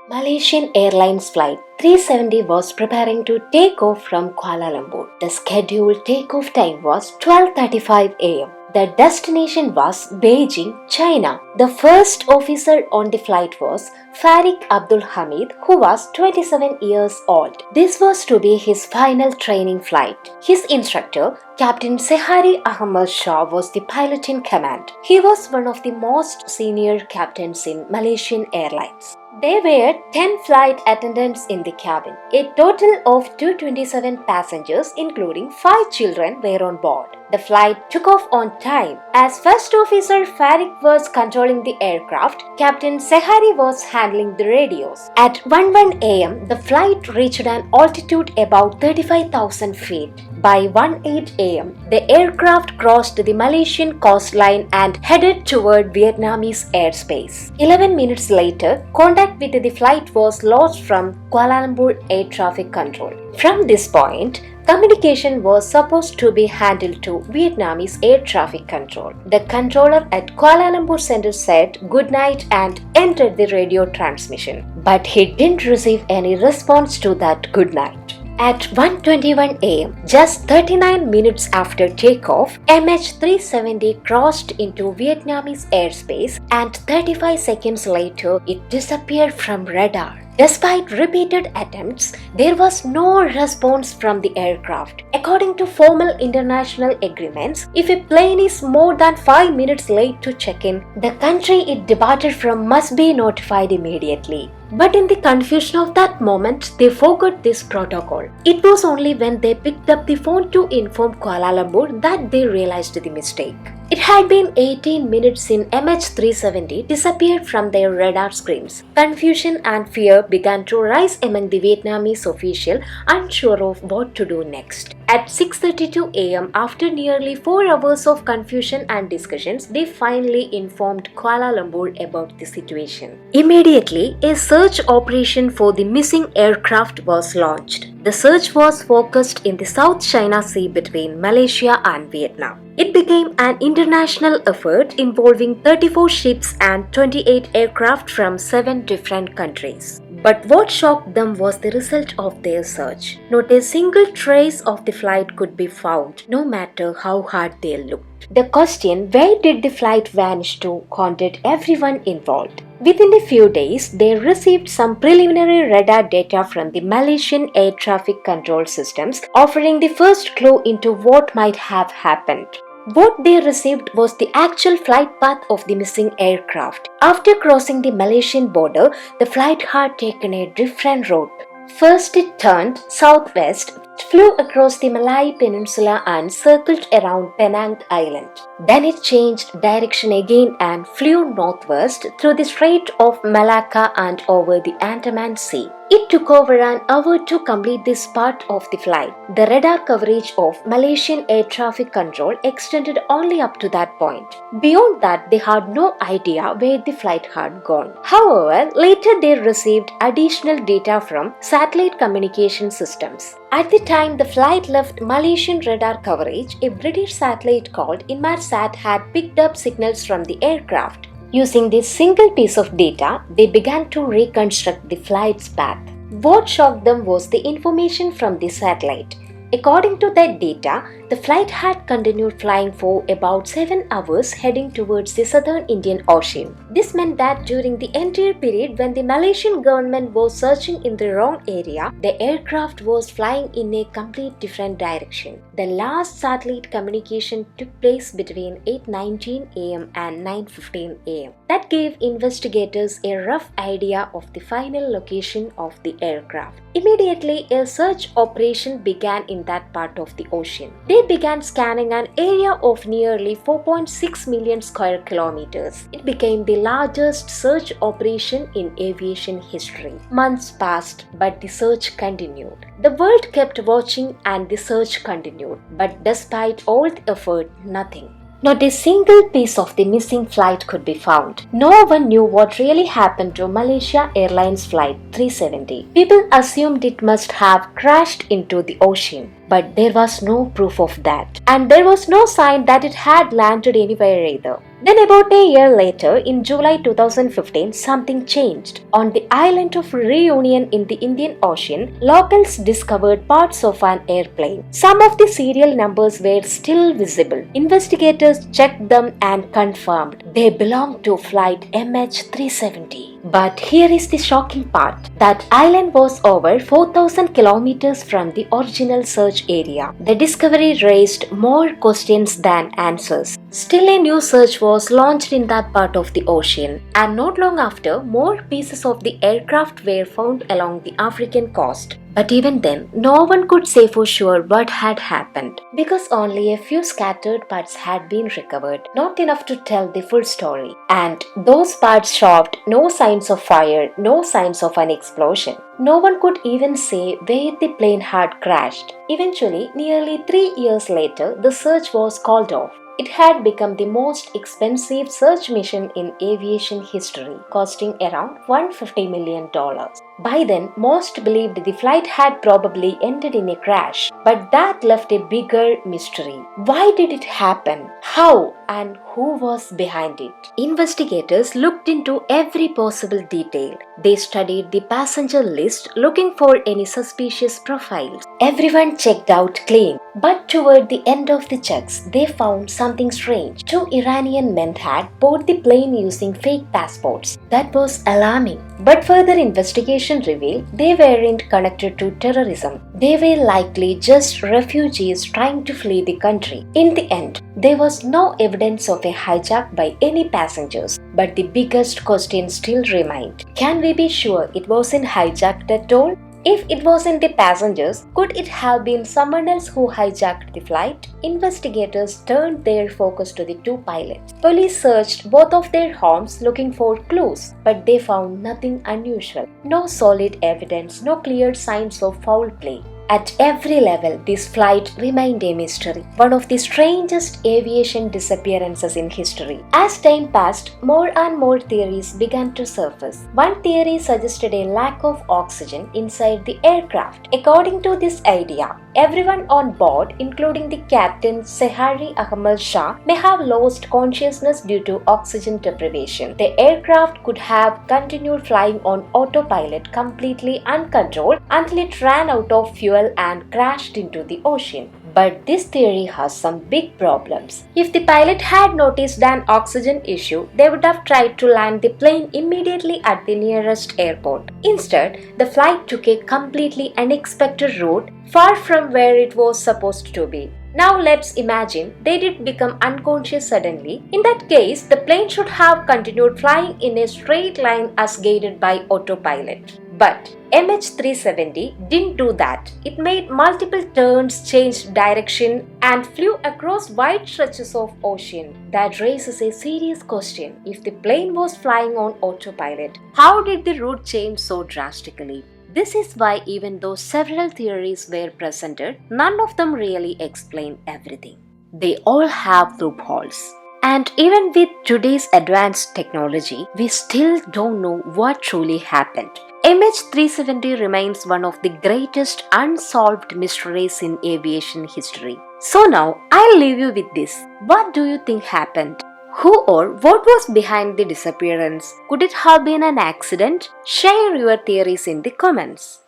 Malaysian Airlines Flight 370 was preparing to take off from Kuala Lumpur. The scheduled takeoff time was 12:35 am. The destination was Beijing, China. The first officer on the flight was Farik Abdul Hamid, who was 27 years old. This was to be his final training flight. His instructor, Captain Sehari Ahmad Shah, was the pilot in command. He was one of the most senior captains in Malaysian Airlines. There were 10 flight attendants in the cabin. A total of 227 passengers, including 5 children, were on board. The flight took off on time. As First Officer Farik was controlling the aircraft, Captain Sehari was handling the radios. At 1:01 am, the flight reached an altitude about 35,000 feet. By 1:08 am, the aircraft crossed the Malaysian coastline and headed toward Vietnamese airspace. 11 minutes later, contact with the flight was lost from Kuala Lumpur Air Traffic Control. From this point, communication was supposed to be handled to Vietnamese Air Traffic Control. The controller at Kuala Lumpur Center said good night and ended the radio transmission. But he didn't receive any response to that good night. At 1:21 am, just 39 minutes after takeoff, MH370 crossed into Vietnamese airspace and 35 seconds later it disappeared from radar. Despite repeated attempts, there was no response from the aircraft. According to formal international agreements, if a plane is more than 5 minutes late to check-in, the country it departed from must be notified immediately. But in the confusion of that moment, they forgot this protocol. It was only when they picked up the phone to inform Kuala Lumpur that they realized the mistake. It had been 18 minutes since MH370 disappeared from their radar screens. Confusion and fear began to rise among the Vietnamese officials, unsure of what to do next. At 6:32 am, after nearly 4 hours of confusion and discussions, they finally informed Kuala Lumpur about the situation. Immediately, a search operation for the missing aircraft was launched. The search was focused in the South China Sea between Malaysia and Vietnam. It became an international effort involving 34 ships and 28 aircraft from 7 different countries. But what shocked them was the result of their search. Not a single trace of the flight could be found, no matter how hard they looked. The question, where did the flight vanish to, haunted everyone involved. Within a few days, they received some preliminary radar data from the Malaysian air traffic control systems, offering the first clue into what might have happened. What they received was the actual flight path of the missing aircraft. After crossing the Malaysian border, the flight had taken a different route. First, it turned southwest, flew across the Malay Peninsula and circled around Penang Island. Then it changed direction again and flew northwest through the Strait of Malacca and over the Andaman Sea. It took over an hour to complete this part of the flight. The radar coverage of Malaysian Air Traffic Control extended only up to that point. Beyond that, they had no idea where the flight had gone. However, later they received additional data from satellite communication systems. At the time the flight left Malaysian radar coverage, a British satellite called Inmarsat had picked up signals from the aircraft. Using this single piece of data, they began to reconstruct the flight's path. What shocked them was the information from the satellite. According to that data, the flight had continued flying for about 7 hours heading towards the southern Indian Ocean. This meant that during the entire period when the Malaysian government was searching in the wrong area, the aircraft was flying in a complete different direction. The last satellite communication took place between 8:19 am and 9:15 am. That gave investigators a rough idea of the final location of the aircraft. Immediately, a search operation began in that part of the ocean. They began scanning an area of nearly 4.6 million square kilometers. It became the largest search operation in aviation history. Months passed, but the search continued. The world kept watching and the search continued. But despite all the effort, nothing. Not a single piece of the missing flight could be found. No one knew what really happened to Malaysia Airlines Flight 370. People assumed it must have crashed into the ocean, but there was no proof of that. And there was no sign that it had landed anywhere either. Then about a year later, in July 2015, something changed. On the island of Reunion in the Indian Ocean, locals discovered parts of an airplane. Some of the serial numbers were still visible. Investigators checked them and confirmed they belonged to flight MH370. But here is the shocking part. That island was over 4,000 kilometers from the original search area. The discovery raised more questions than answers. Still, a new search was launched in that part of the ocean, and not long after, more pieces of the aircraft were found along the African coast. But even then, no one could say for sure what had happened, because only a few scattered parts had been recovered, not enough to tell the full story. And those parts showed no signs of fire, no signs of an explosion. No one could even say where the plane had crashed. Eventually, nearly 3 years later, the search was called off. It had become the most expensive search mission in aviation history, costing around $150 million. By then, most believed the flight had probably ended in a crash, but that left a bigger mystery. Why did it happen? How? And who was behind it? Investigators looked into every possible detail. They studied the passenger list looking for any suspicious profiles. Everyone checked out clean. But toward the end of the checks, they found something strange. 2 Iranian men had boarded the plane using fake passports. That was alarming. But further investigation revealed they weren't connected to terrorism. They were likely just refugees trying to flee the country. In the end, there was no evidence of a hijack by any passengers. But the biggest question still remained. Can we be sure it wasn't hijacked at all? If it wasn't the passengers, could it have been someone else who hijacked the flight? Investigators turned their focus to the 2 pilots. Police searched both of their homes looking for clues, but they found nothing unusual. No solid evidence, no clear signs of foul play. At every level, this flight remained a mystery, one of the strangest aviation disappearances in history. As time passed, more and more theories began to surface. One theory suggested a lack of oxygen inside the aircraft. According to this idea, everyone on board, including the captain Sehari Ahmad Shah, may have lost consciousness due to oxygen deprivation. The aircraft could have continued flying on autopilot completely uncontrolled until it ran out of fuel and crashed into the ocean. But this theory has some big problems. If the pilot had noticed an oxygen issue, they would have tried to land the plane immediately at the nearest airport. Instead, the flight took a completely unexpected route far from where it was supposed to be. Now let's imagine they did become unconscious suddenly. In that case, the plane should have continued flying in a straight line as guided by autopilot. But MH370 didn't do that. It made multiple turns, changed direction, and flew across wide stretches of ocean. That raises a serious question. If the plane was flying on autopilot, how did the route change so drastically? This is why, even though several theories were presented, none of them really explain everything. They all have loopholes. And even with today's advanced technology, we still don't know what truly happened. MH370 remains one of the greatest unsolved mysteries in aviation history. So now, I'll leave you with this. What do you think happened? Who or what was behind the disappearance? Could it have been an accident? Share your theories in the comments.